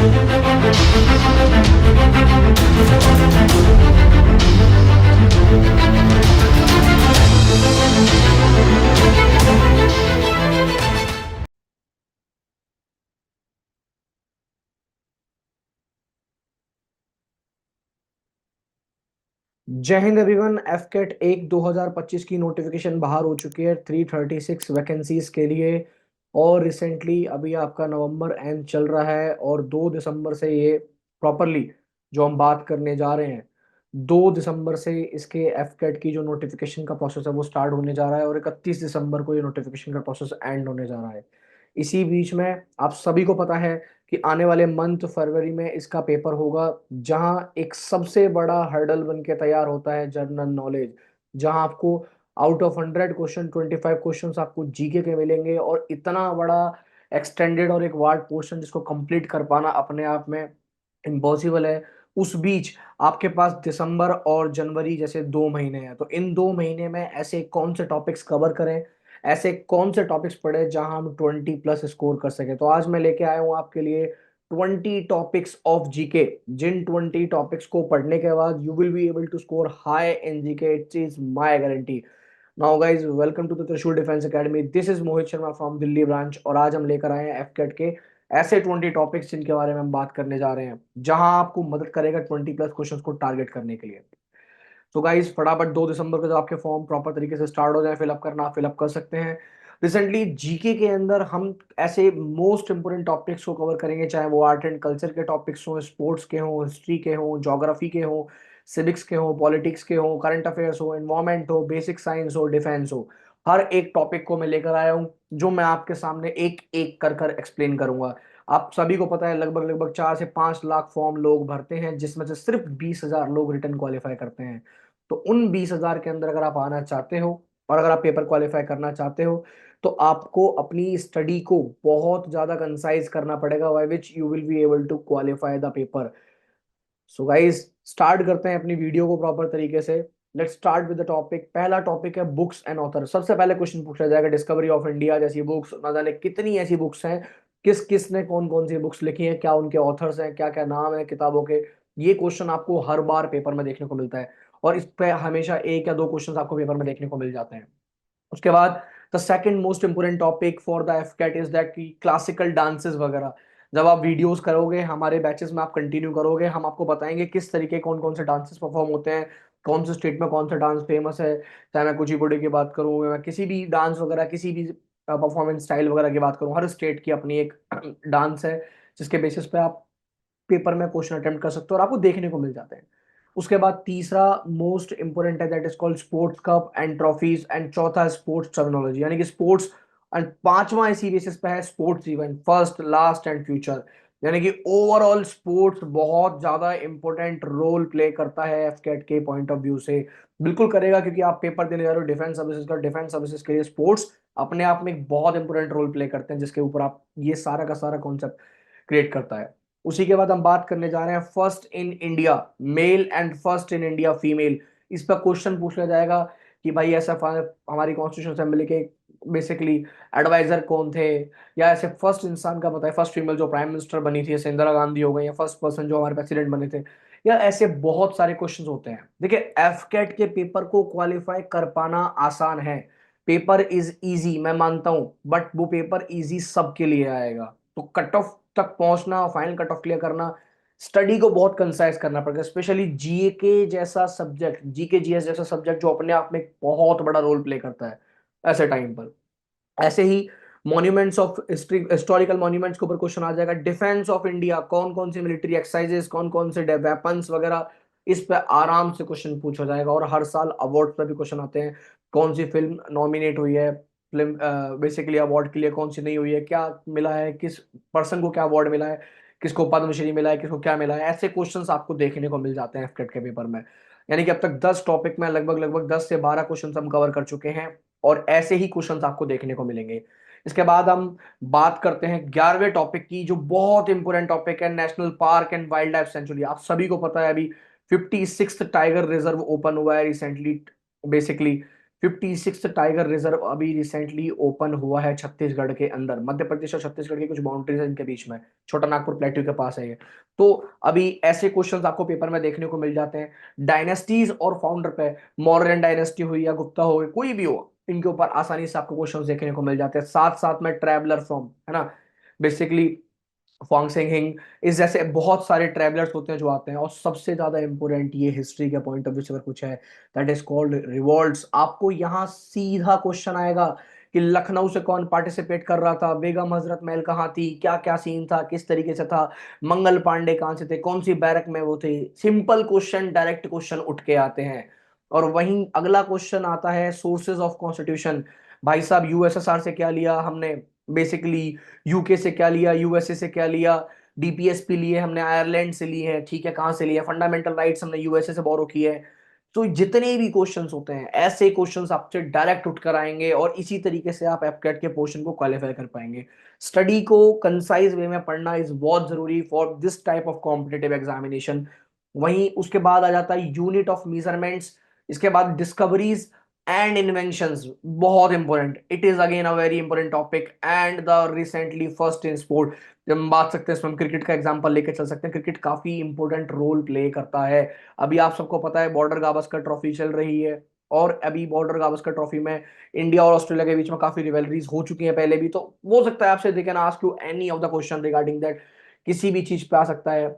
जय हिंद एवरीवन। एफकेट 1 2025 की नोटिफिकेशन बाहर हो चुकी है 336 वैकेंसीज के लिए। और रिसेंटली अभी आपका नवंबर एंड चल रहा है और 2 दिसंबर से ये प्रॉपरली जो हम बात करने जा रहे हैं, 2 दिसंबर से इसके एफकेट की जो नोटिफिकेशन का प्रोसेस है वो स्टार्ट होने जा रहा है और 31 दिसंबर को ये नोटिफिकेशन का प्रोसेस एंड होने जा रहा है। इसी बीच में आप सभी को पता है कि आने वाले मंथ फरवरी में इसका पेपर होगा, जहां एक सबसे बड़ा हर्डल बन के तैयार होता है जनरल नॉलेज, जहां आपको आउट ऑफ 100 क्वेश्चन 25 क्वेश्चन आपको जीके के मिलेंगे और इतना बड़ा एक्सटेंडेड और एक वार्ड पोर्शन जिसको कंप्लीट कर पाना अपने आप में इम्पॉसिबल है। उस बीच आपके पास दिसंबर और जनवरी जैसे 2 महीने हैं, तो इन 2 महीने में ऐसे कौन से टॉपिक्स कवर करें, ऐसे कौन से टॉपिक्स पढ़े जहां हम 20+ स्कोर कर सके। तो आज मैं लेके आया हूं आपके लिए 20 टॉपिक्स ऑफ जीके, जिन 20 टॉपिक्स को पढ़ने के बाद you will be able to score high in GK. It is my guarantee. Now guys, welcome to the Trishul defence academy. This is Mohit Sharma from Delhi branch और आज हम लेकर आए हैं एफकेट के ऐसे 20 टॉपिक्स जिनके बारे में हम बात करने जा रहे हैं, जहां आपको मदद करेगा 20+ क्वेश्चंस को टारगेट करने के लिए। तो गाइस, फटाफट 2 दिसंबर को जब आपके फॉर्म प्रॉपर तरीके से स्टार्ट हो जाए, फिलअप करना फिलअप कर सकते हैं। रिसेंटली जीके के अंदर हम ऐसे मोस्ट इंपोर्टेंट टॉपिक्स को कवर करेंगे, चाहे वो आर्ट एंड कल्चर के टॉपिक्स हों, स्पोर्ट्स के हों, हिस्ट्री के हों, ज्योग्राफी के हों, सिविक्स के हों, पॉलिटिक्स के हों, करंट अफेयर्स हो, एनवायरमेंट हो, बेसिक साइंस हो, डिफेंस हो। हर एक टॉपिक को मैं लेकर आया हूं, जो मैं आपके सामने एक एक कर कर एक्सप्लेन करूंगा। आप सभी को पता है लगभग लगभग 4 से 5 लाख फॉर्म लोग भरते हैं, जिसमें से सिर्फ 20,000 लोग रिटर्न क्वालिफाई करते हैं। तो उन 20,000 के अंदर अगर आप आना चाहते हो और अगर आप पेपर क्वालिफाई करना चाहते हो, तो आपको अपनी स्टडी को बहुत ज्यादा कंसाइज करना पड़ेगा, by which you will be able to qualify the paper. So guys, start करते हैं अपनी वीडियो को प्रॉपर तरीके से। Let's start with the topic. पहला टॉपिक है बुक्स एंड ऑथर। सबसे पहले क्वेश्चन पूछा जाएगा डिस्कवरी ऑफ इंडिया जैसी बुक्स, ना जाने कितनी ऐसी बुक्स हैं, किस किस ने कौन कौन सी बुक्स लिखी हैं, क्या उनके ऑथर्स हैं, क्या क्या नाम है किताबों के। ये क्वेश्चन आपको हर बार पेपर में देखने को मिलता है और इस पे हमेशा 1 या 2 क्वेश्चन आपको पेपर में देखने को मिल जाते हैं। उसके बाद the second most important topic for the AFCAT is that की क्लासिकल डांसेस वगैरह। जब आप वीडियोस करोगे, हमारे बैचेस में आप कंटिन्यू करोगे, हम आपको बताएंगे किस तरीके कौन कौन से डांसेस परफॉर्म होते हैं, कौन से स्टेट में कौन सा डांस फेमस है। चाहे मैं कुचिपुड़ी की बात करूँ या मैं किसी भी डांस वगैरह, किसी भी परफॉर्मेंस स्टाइल वगैरह की बात करूँ, हर स्टेट की अपनी एक डांस है, जिसके बेसिस पे आप पेपर में क्वेश्चन अटेम्प्ट कर सकते हो और आपको देखने को मिल जाते हैं। उसके बाद तीसरा मोस्ट इंपोर्टेंट है, that is called sports cup and trophies, and चौथा स्पोर्ट्स टर्मिनोलॉजी, यानी कि स्पोर्ट्स। एंड पांचवा इसी बेसिस पे है sports event, first last and future. यानी कि ओवरऑल स्पोर्ट्स बहुत ज्यादा इंपॉर्टेंट रोल प्ले करता है एफकेट के पॉइंट ऑफ व्यू से। बिल्कुल करेगा, क्योंकि आप पेपर देने जा रहे हो डिफेंस सर्विसेज का। डिफेंस सर्विसेज के लिए स्पोर्ट्स अपने आप में एक बहुत इंपॉर्टेंट रोल प्ले करते हैं, जिसके ऊपर आप ये सारा का सारा कॉन्सेप्ट क्रिएट करता है। उसी के बाद हम बात करने जा रहे हैं first in India male and first in India female. इस पर क्वेश्चन पूछ लिया जाएगा कि भाई ऐसा हमारी कॉन्स्टिट्यूशन असेंबली के बेसिकली एडवाइजर कौन थे, या ऐसे फर्स्ट इंसान का बताए, फर्स्ट फीमेल जो प्राइम मिनिस्टर बनी थी, जैसे इंदिरा गांधी हो गई, या फर्स्ट पर्सन जो हमारे प्रेसिडेंट बने थे, या ऐसे बहुत सारे क्वेश्चंस होते हैं। देखिए, एफकेट के पेपर को क्वालिफाई कर पाना आसान है। पेपर इज इजी, मैं मानता हूं, बट वो पेपर इजी सबके लिए आएगा। तो कट ऑफ तक पहुंचना, फाइनल कट ऑफ क्लियर करना, स्टडी को बहुत कंसाइज करना पड़ेगा, स्पेशली जीए के जैसा सब्जेक्ट, जीके जीएस जैसा सब्जेक्ट जो अपने आप में एक बहुत बड़ा रोल प्ले करता है ऐसे टाइम पर। ऐसे ही monuments of history, historical monuments के ऊपर क्वेश्चन आ जाएगा। डिफेंस ऑफ इंडिया, कौन कौन सी मिलिट्री एक्सरसाइजेस, कौन कौन से वेपन्स वगैरह, इस पे आराम से क्वेश्चन पूछा जाएगा। और हर साल अवार्ड पे भी क्वेश्चन आते हैं, कौन सी फिल्म नॉमिनेट हुई है, फिल्म बेसिकली अवार्ड के लिए, कौन सी नहीं हुई है, क्या मिला है, किस पर्सन को क्या अवार्ड मिला है, किसको पद्मश्री मिला है, किसको क्या मिला है। ऐसे क्वेश्चंस आपको देखने को मिल जाते हैं एफकेट के पेपर में। यानी कि अब तक 10 टॉपिक में लगभग लगभग 10 से 12 क्वेश्चन हम कवर कर चुके हैं और ऐसे ही क्वेश्चंस आपको देखने को मिलेंगे। इसके बाद हम बात करते हैं 11वें टॉपिक की, जो बहुत इंपोर्टेंट टॉपिक है, national park and wild life sanctuary. आप सभी को पता है अभी 56th टाइगर रिजर्व ओपन हुआ है रिसेंटली। बेसिकली 56 टाइगर रिजर्व अभी रिसेंटली ओपन हुआ है छत्तीसगढ़ के अंदर। मध्य प्रदेश और छत्तीसगढ़ की कुछ बाउंड्रीज है इनके बीच में, छोटा नागपुर प्लेट्यू के पास है ये। तो अभी ऐसे क्वेश्चंस आपको पेपर में देखने को मिल जाते हैं। डायनेस्टीज और फाउंडर पे, मौर्यन डायनेस्टी हुई या गुप्ता हो गई, कोई भी हो, इनके ऊपर आसानी से आपको क्वेश्चंस देखने को मिल जाते हैं। साथ साथ में ट्रैवलर फ्रॉम, है ना, बेसिकली फॉक्सिंग हिंग, इस जैसे बहुत सारे ट्रैवलर्स होते हैं जो आते हैं। और सबसे ज्यादा इंपॉर्टेंट ये हिस्ट्री के पॉइंट ऑफ व्यू से अगर कुछ है, दैट इज कॉल्ड रिवॉल्ट्स। आपको यहाँ सीधा क्वेश्चन आएगा कि लखनऊ से कौन पार्टिसिपेट कर रहा था, बेगम हजरत महल कहाँ थी, क्या क्या सीन था, किस तरीके से था, मंगल पांडे कहाँ से थे, कौन सी बैरक में वो थे। सिंपल क्वेश्चन, डायरेक्ट क्वेश्चन उठ के आते हैं। और वहीं अगला क्वेश्चन आता है सोर्सेज ऑफ कॉन्स्टिट्यूशन। भाई साहब यूएसएसआर से क्या लिया हमने, बेसिकली यूके से क्या लिया, यूएसए से क्या लिया, डीपीएसपी लिए हमने, आयरलैंड से लिए हैं, ठीक है, कहां से लिए, फंडामेंटल राइट्स हमने यूएसए से बोरो किए हैं। तो जितने भी क्वेश्चंस होते हैं ऐसे क्वेश्चंस आपसे डायरेक्ट उठ कर आएंगे, और इसी तरीके से आप एप्केट के पोर्शन को क्वालिफाई कर पाएंगे। स्टडी को कंसाइज वे में पढ़ना इज बहुत जरूरी for this type of competitive examination. वहीं उसके बाद आ जाता है यूनिट ऑफ मेजरमेंट्स, इसके बाद डिस्कवरीज एंड इन्वेंशंस, बहुत important, it is again a very important topic. And the recently first in sport, जब हम बात सकते हैं इसमें, हम क्रिकेट का एग्जांपल लेके चल सकते हैं। क्रिकेट काफी इंपॉर्टेंट रोल प्ले करता है। अभी आप सबको पता है बॉर्डर गावस्कर ट्रॉफी चल रही है, और अभी बॉर्डर गावस्कर ट्रॉफी में इंडिया और ऑस्ट्रेलिया के बीच में काफी रिवेलरीज हो चुकी हैं पहले भी। तो हो सकता है आपसे they can ask you any of the question regarding that, किसी भी चीज पे आ सकता है।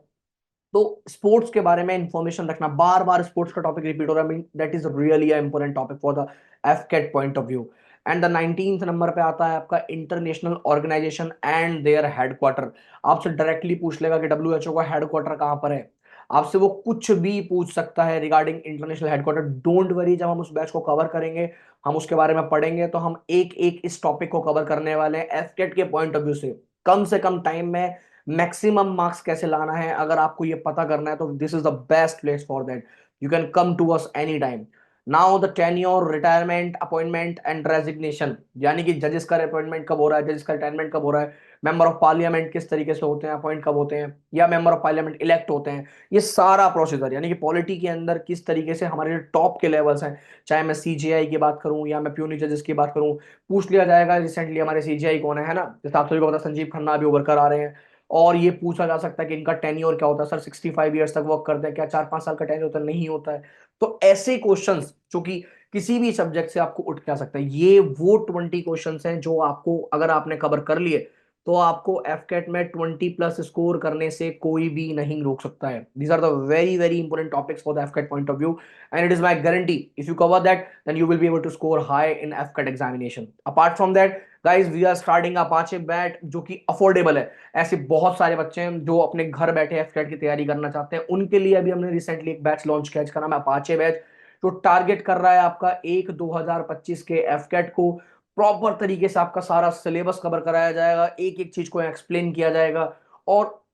तो स्पोर्ट्स के बारे में इंफॉर्मेशन रखना, बार बार स्पोर्ट्स का टॉपिक रिपीट हो रहा है, that is really important topic for the AFCAT point of view. And the 19th number पे आता है आपका international organisation and their headquarter. आपसे डायरेक्टली पूछ लेगा कि डब्ल्यूएचओ का हेडक्वार्टर कहां पर है, आपसे वो कुछ भी पूछ सकता है regarding international headquarter. Don't worry, जब हम उस बैच को कवर करेंगे, हम उसके बारे में पढ़ेंगे, तो हम एक एक इस टॉपिक को कवर करने वाले हैं एफकेट के पॉइंट ऑफ व्यू से कम टाइम में मैक्सिमम मार्क्स कैसे लाना है। अगर आपको ये पता करना है तो this is the best place for that, you can come to us any time. Now the tenure, retirement, appointment and resignation, यानी कि जजेस का अपॉइंटमेंट कब हो रहा है, जजेस का रिटायरमेंट कब हो रहा है, मेंबर ऑफ पार्लियामेंट किस तरीके से होते हैं, अपॉइंट कब होते हैं, या मेंबर ऑफ पार्लियामेंट इलेक्ट होते हैं, ये सारा प्रोसीजर, यानी कि पॉलिटी के अंदर किस तरीके से हमारे जो टॉप के लेवल्स हैं, चाहे मैं सीजीआई की बात करूं या मैं प्यूनी जजेस की बात करूं, पूछ लिया जाएगा रिसेंटली हमारे सीजीआई कौन है ना, जैसे आप सभी को पता संजीव खन्ना अभी उभर कर आ रहे हैं। और ये पूछा जा सकता है कि इनका टेन्योर क्या होता है, सर 65 ईयर्स तक वर्क करते हैं क्या, 4-5 साल का टेन्योर होता है, नहीं होता है। तो ऐसे क्वेश्चंस जो कि किसी भी सब्जेक्ट से आपको उठ के आ सकता है, ये वो 20 क्वेश्चंस हैं जो आपको अगर आपने कवर कर लिए तो आपको एफकेट में 20+ स्कोर करने से कोई भी नहीं रोक सकता है। These are the very very important topics for the AFCAT point of view, and it is my guarantee if you cover that then you will be able to score high in AFCAT examination. Apart from that guys, we are starting Apache batch जो कि affordable है। ऐसे बहुत सारे बच्चे हैं जो अपने घर बैठे एफकेट की तैयारी करना चाहते हैं, उनके लिए अभी हमने रिसेंटली एक बैच लॉन्च किया जिसका नाम है अपाचे बैच, जो टारगेट कर रहा है आपका 1 2025 के एफकेट को। प्रॉपर तरीके से आपका सारा सिलेबस कवर कराया जाएगा, एक एक चीज को एक्सप्लेन किया जाएगा, और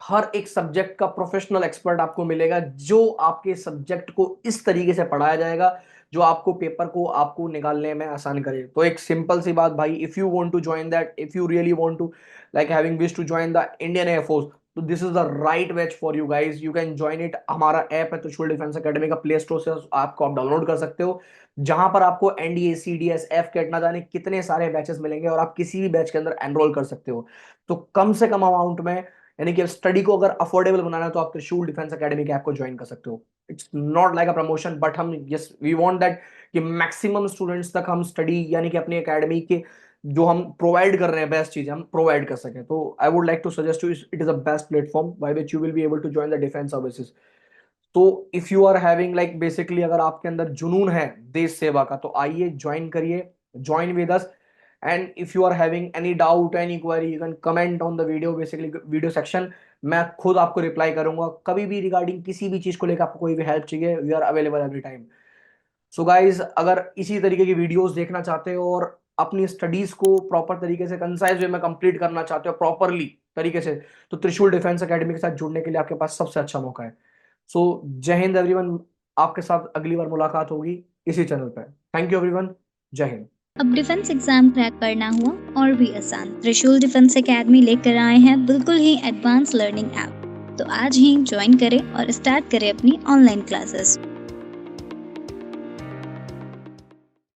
हर एक सब्जेक्ट का प्रोफेशनल एक्सपर्ट आपको मिलेगा जो आपके सब्जेक्ट को इस तरीके से पढ़ाया जाएगा जो आपको पेपर को आपको निकालने में आसान करे। तो एक सिंपल सी बात भाई, if you want to join that, if you really want to like having wish to join the Indian air force, तो this is the right batch for you guys, you can join it. हमारा app है Trishul defence academy का, play store से आपको आप download कर सकते हो, जहां पर आपको एनडीए, सीडीएस, एफकेट ना जाने कितने सारे बैचेस मिलेंगे, और आप किसी भी बैच के अंदर एनरोल कर सकते हो। तो कम से कम अमाउंट में, यानी कि स्टडी को अगर अफोर्डेबल बनाना है तो आप त्रिशूल डिफेंस एकेडमी के ऐप को ज्वाइन कर सकते हो। It's not like a promotion, but हम यस वी वांट दैट कि मैक्सिमम स्टूडेंट्स तक हम स्टडी, यानी कि अपनी एकेडमी के जो हम प्रोवाइड कर रहे हैं बेस्ट चीजें हम प्रोवाइड कर सकें। तो I would like to suggest you, it is a best platform by which you will be able to join the defence services. तो if you are having like basically अगर आपके अंदर जुनून है देश सेवा का, तो आइए ज्वाइन करिए, join with us. And if you are having any doubt, any query, you can comment on the video, basically video section, मैं खुद आपको रिप्लाई करूंगा कभी भी रिगार्डिंग किसी भी चीज को लेकर आपको कोई भी हेल्प चाहिए, we are available every time. So guys, अगर इसी तरीके की वीडियोस देखना चाहते हो और अपनी स्टडीज को प्रॉपर तरीके से कंसाइज वे में कंप्लीट करना चाहते हो प्रॉपरली तरीके से, तो त्रिशूल डिफेंस एकेडमी के साथ जुड़ने के लिए आपके पास सबसे अच्छा मौका है। सो जय हिंद एवरीवन, आपके साथ अगली बार मुलाकात होगी इसी चैनल पर। थैंक यू एवरीवन, जय हिंद। अब डिफेंस एग्जाम क्रैक करना हुआ और भी आसान, त्रिशूल डिफेंस एकेडमी लेकर आए हैं बिल्कुल ही एडवांस लर्निंग ऐप। तो आज ही ज्वाइन करें और स्टार्ट करें अपनी ऑनलाइन क्लासेस।